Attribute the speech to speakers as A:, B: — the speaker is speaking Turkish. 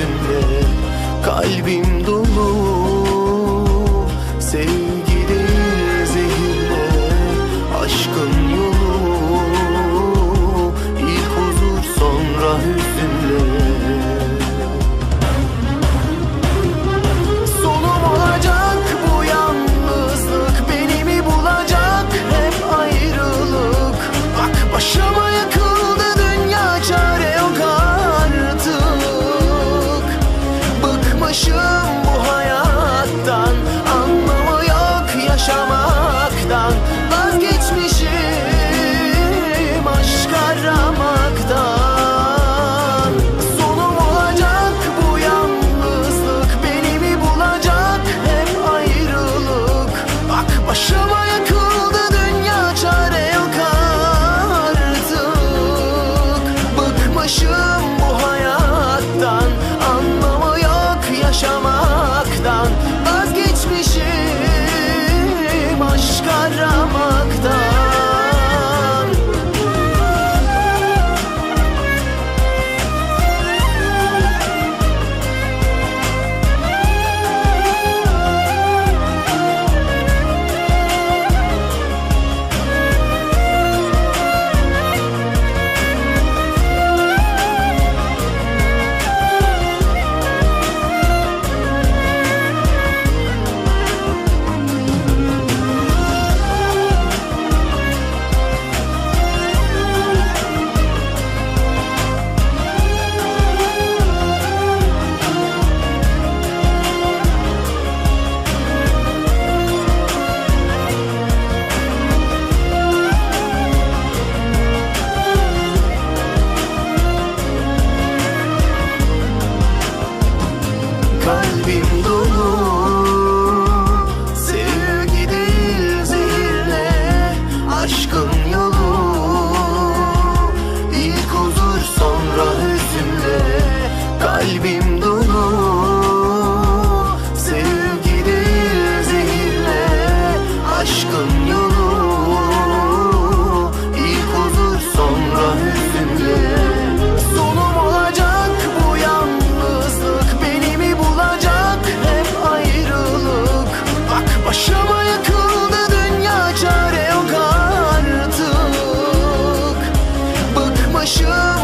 A: hüzünle. Kalbim dolu, sevgi değil zehirle. Aşkın yolu, ilk huzur sonra hüzünle. Sonum olacak bu yalnızlık, beni mi bulacak hep ayrılık. Bak başıma yakıldı dünya, çare yok artık. Bıkmışım bu hayattan, anlamı yok yaşamaktan. Vazgeçmişim aşk aramaktan. Sonum olacak bu yalnızlık, beni mi bulacak hep ayrılık. Bak başıma yakıldı dünya, çare yok artık. Bıkmışım bu hayattan, anlamı yok yaşamaktan. Vazgeçmişim aşk aramaktan. Kalbim dolu, sevgi değil zehirle. Aşkın yolu, ilk huzur sonra hüzünle. Kalbim dolu, sevgi değil zehirle. Aşkın yolu, ilk huzur sonra hüzünle. Sonum olacak bu yalnızlık, beni mi bulacak hep ayrılık. Bak başıma yakıldı dünya, çare yok artık. Bıkmışım